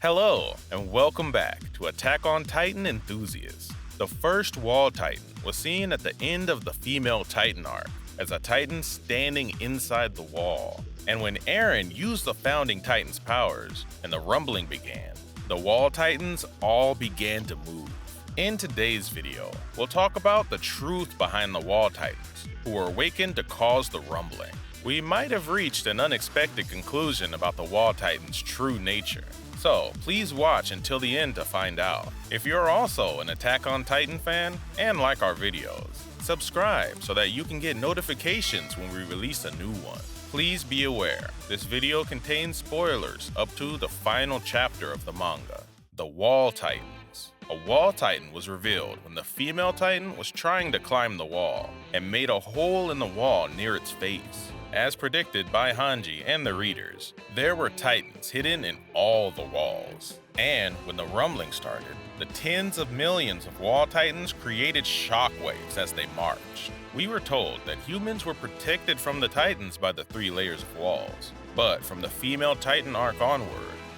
Hello, and welcome back to Attack on Titan enthusiasts. The first Wall Titan was seen at the end of the female Titan arc, as a Titan standing inside the wall. And when Eren used the founding Titan's powers, and the rumbling began, the Wall Titans all began to move. In today's video, we'll talk about the truth behind the Wall Titans, who were awakened to cause the rumbling. We might have reached an unexpected conclusion about the Wall Titans' true nature. So, please watch until the end to find out. If you're also an Attack on Titan fan and like our videos, subscribe so that you can get notifications when we release a new one. Please be aware, this video contains spoilers up to the final chapter of the manga, The Wall Titans. A Wall Titan was revealed when the female Titan was trying to climb the wall and made a hole in the wall near its face. As predicted by Hanji and the readers, there were Titans hidden in all the walls. And when the rumbling started, the tens of millions of Wall Titans created shockwaves as they marched. We were told that humans were protected from the Titans by the 3 layers of walls. But from the female Titan arc onward,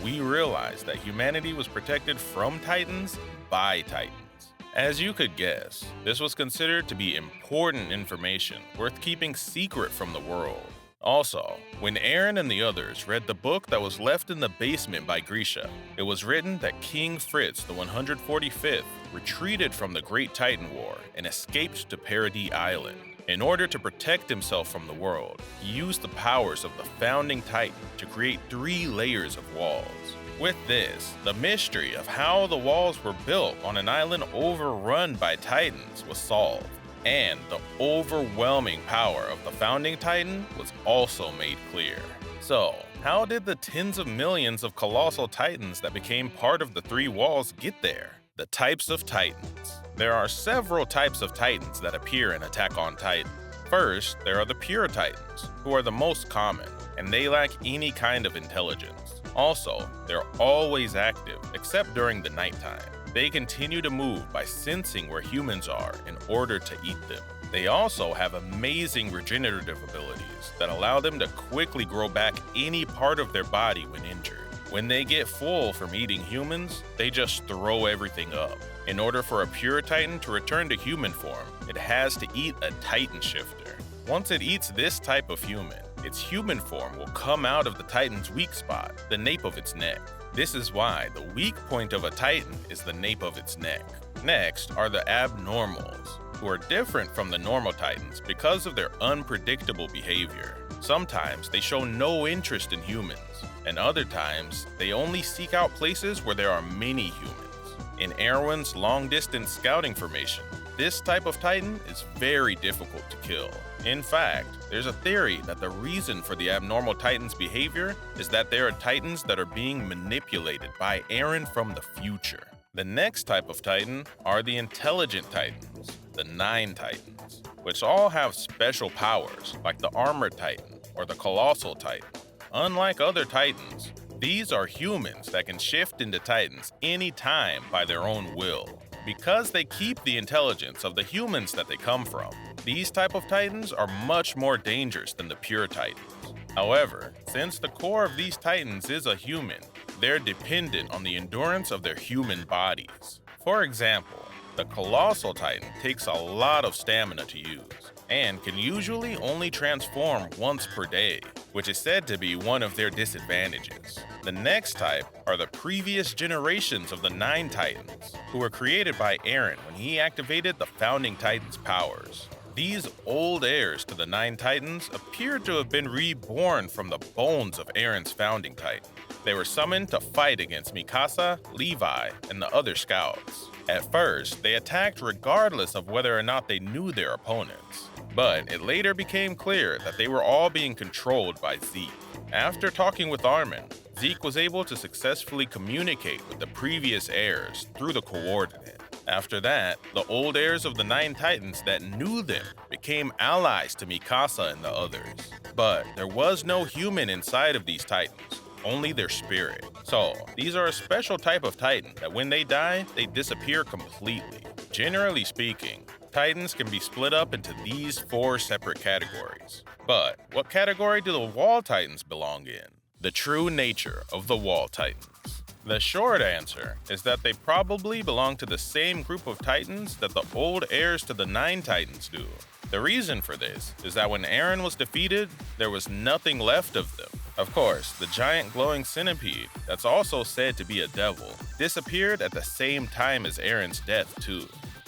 we realized that humanity was protected from Titans by Titans. As you could guess, this was considered to be important information worth keeping secret from the world. Also, when Eren and the others read the book that was left in the basement by Grisha, it was written that King Fritz the 145th retreated from the Great Titan War and escaped to Paradis Island. In order to protect himself from the world, he used the powers of the founding Titan to create 3 layers of walls. With this, the mystery of how the walls were built on an island overrun by Titans was solved, and the overwhelming power of the founding Titan was also made clear. So, how did the tens of millions of colossal Titans that became part of the 3 walls get there? The types of Titans. There are several types of Titans that appear in Attack on Titan. First, there are the pure Titans, who are the most common, and they lack any kind of intelligence. Also, they're always active, except during the nighttime. They continue to move by sensing where humans are in order to eat them. They also have amazing regenerative abilities that allow them to quickly grow back any part of their body when injured. When they get full from eating humans, they just throw everything up. In order for a pure Titan to return to human form, it has to eat a Titan shifter. Once it eats this type of human, its human form will come out of the Titan's weak spot, the nape of its neck. This is why the weak point of a Titan is the nape of its neck. Next are the abnormals, who are different from the normal Titans because of their unpredictable behavior. Sometimes they show no interest in humans, and other times they only seek out places where there are many humans. In Erwin's long-distance scouting formation, this type of Titan is very difficult to kill. In fact, there's a theory that the reason for the abnormal Titan's behavior is that they are Titans that are being manipulated by Eren from the future. The next type of Titan are the intelligent Titans, the 9 Titans, which all have special powers like the Armored Titan or the Colossal Titan. Unlike other Titans, these are humans that can shift into Titans anytime by their own will. Because they keep the intelligence of the humans that they come from, these type of Titans are much more dangerous than the pure Titans. However, since the core of these Titans is a human, they're dependent on the endurance of their human bodies. For example, the Colossal Titan takes a lot of stamina to use, and can usually only transform once per day, which is said to be one of their disadvantages. The next type are the previous generations of the 9 Titans, who were created by Eren when he activated the founding Titan's powers. These old heirs to the 9 Titans appear to have been reborn from the bones of Eren's founding Titan. They were summoned to fight against Mikasa, Levi, and the other scouts. At first, they attacked regardless of whether or not they knew their opponents. But it later became clear that they were all being controlled by Zeke. After talking with Armin, Zeke was able to successfully communicate with the previous heirs through the coordinate. After that, the old heirs of the 9 Titans that knew them became allies to Mikasa and the others. But there was no human inside of these Titans, only their spirit. So, these are a special type of Titan that when they die, they disappear completely. Generally speaking, Titans can be split up into these 4 separate categories. But what category do the Wall Titans belong in? The true nature of the Wall Titans. The short answer is that they probably belong to the same group of titans that the old heirs to the Nine Titans do. The reason for this is that when Eren was defeated, there was nothing left of them. Of course, the giant glowing centipede, that's also said to be a devil, disappeared at the same time as Eren's death too.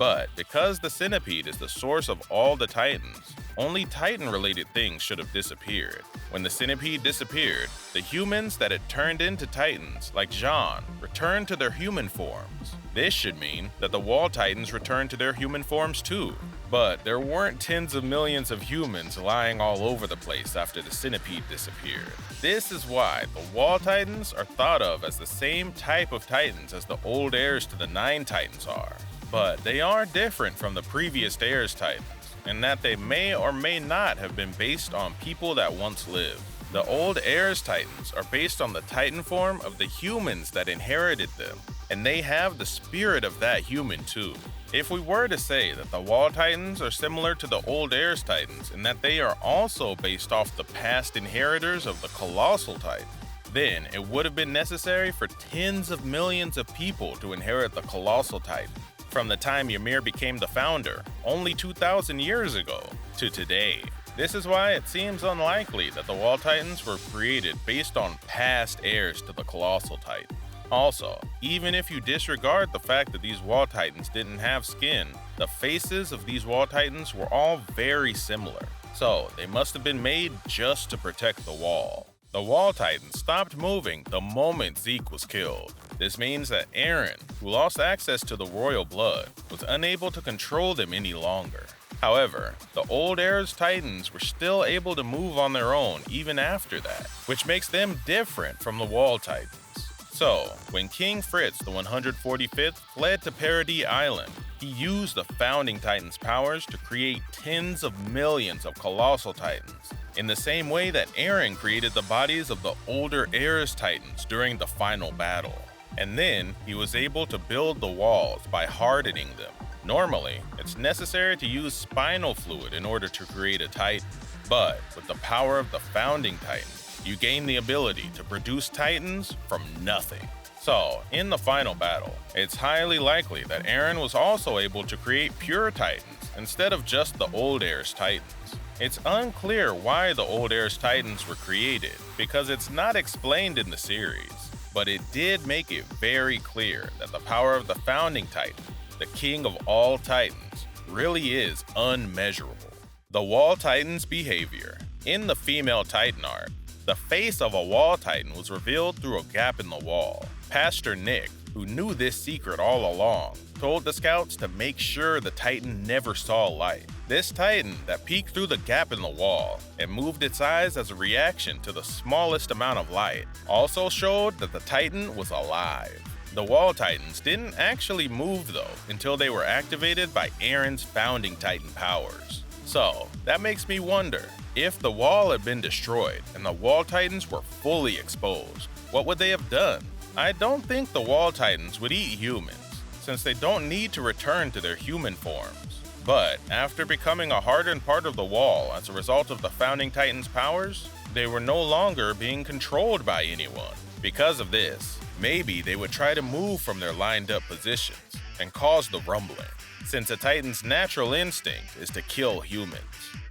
But because the centipede is the source of all the titans, only Titan-related things should have disappeared. When the centipede disappeared, the humans that had turned into titans, like Jean, returned to their human forms. This should mean that the Wall Titans returned to their human forms too. But there weren't tens of millions of humans lying all over the place after the centipede disappeared. This is why the Wall Titans are thought of as the same type of titans as the old heirs to the Nine Titans are. But they are different from the previous heirs titans, in that they may or may not have been based on people that once lived. The old heirs titans are based on the titan form of the humans that inherited them, and they have the spirit of that human too. If we were to say that the Wall Titans are similar to the old heirs titans in that they are also based off the past inheritors of the Colossal Titan, then it would have been necessary for tens of millions of people to inherit the Colossal Titan, from the time Ymir became the founder, only 2,000 years ago, to today. This is why it seems unlikely that the Wall Titans were created based on past heirs to the Colossal Titan. Also, even if you disregard the fact that these Wall Titans didn't have skin, the faces of these Wall Titans were all very similar, so they must have been made just to protect the wall. The Wall Titans stopped moving the moment Zeke was killed. This means that Eren, who lost access to the royal blood, was unable to control them any longer. However, the old heirs Titans were still able to move on their own even after that, which makes them different from the Wall Titans. So, when King Fritz the 145th fled to Paradis Island, he used the Founding Titan's powers to create tens of millions of Colossal Titans, in the same way that Eren created the bodies of the older heirs Titans during the final battle. And then, he was able to build the walls by hardening them. Normally, it's necessary to use spinal fluid in order to create a Titan, but with the power of the Founding Titan, you gain the ability to produce Titans from nothing. So, in the final battle, it's highly likely that Eren was also able to create pure Titans instead of just the old heirs Titans. It's unclear why the old heirs Titans were created, because it's not explained in the series, but it did make it very clear that the power of the Founding Titan, the king of all Titans, really is unmeasurable. The Wall Titan's behavior. In the female Titan arc, the face of a Wall Titan was revealed through a gap in the wall. Pastor Nick, who knew this secret all along, told the scouts to make sure the Titan never saw light. This Titan that peeked through the gap in the wall and moved its eyes as a reaction to the smallest amount of light also showed that the Titan was alive. The Wall Titans didn't actually move though until they were activated by Eren's Founding Titan powers. So, that makes me wonder, if the wall had been destroyed and the Wall Titans were fully exposed, what would they have done? I don't think the Wall Titans would eat humans, since they don't need to return to their human forms. But after becoming a hardened part of the wall as a result of the Founding Titan's powers, they were no longer being controlled by anyone. Because of this, maybe they would try to move from their lined up positions and cause the rumbling, since a Titan's natural instinct is to kill humans.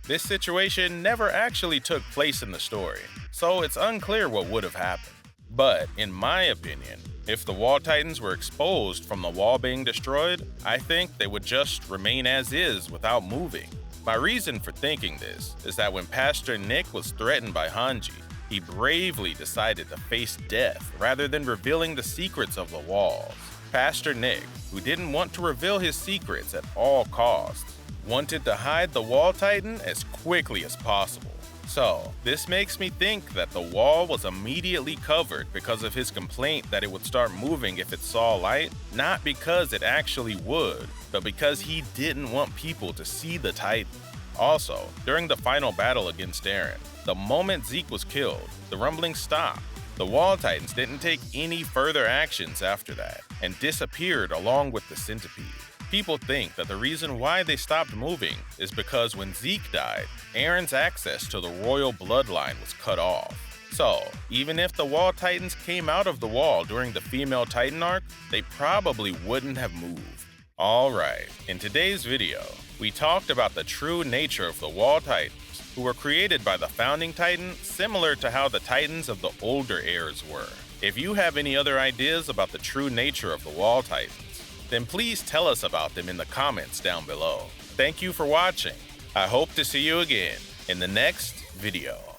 This situation never actually took place in the story, so it's unclear what would have happened. But, in my opinion, if the Wall Titans were exposed from the wall being destroyed, I think they would just remain as is without moving. My reason for thinking this is that when Pastor Nick was threatened by Hanji, he bravely decided to face death rather than revealing the secrets of the walls. Pastor Nick, who didn't want to reveal his secrets at all costs, wanted to hide the Wall Titan as quickly as possible. So, this makes me think that the wall was immediately covered because of his complaint that it would start moving if it saw light, not because it actually would, but because he didn't want people to see the Titan. Also, during the final battle against Eren, the moment Zeke was killed, the rumbling stopped. The Wall Titans didn't take any further actions after that, and disappeared along with the centipede. People think that the reason why they stopped moving is because when Zeke died, Eren's access to the royal bloodline was cut off. So, even if the Wall Titans came out of the wall during the female Titan arc, they probably wouldn't have moved. Alright, in today's video, we talked about the true nature of the Wall Titans, who were created by the founding Titan similar to how the Titans of the older eras were. If you have any other ideas about the true nature of the Wall Titans, then please tell us about them in the comments down below. Thank you for watching. I hope to see you again in the next video.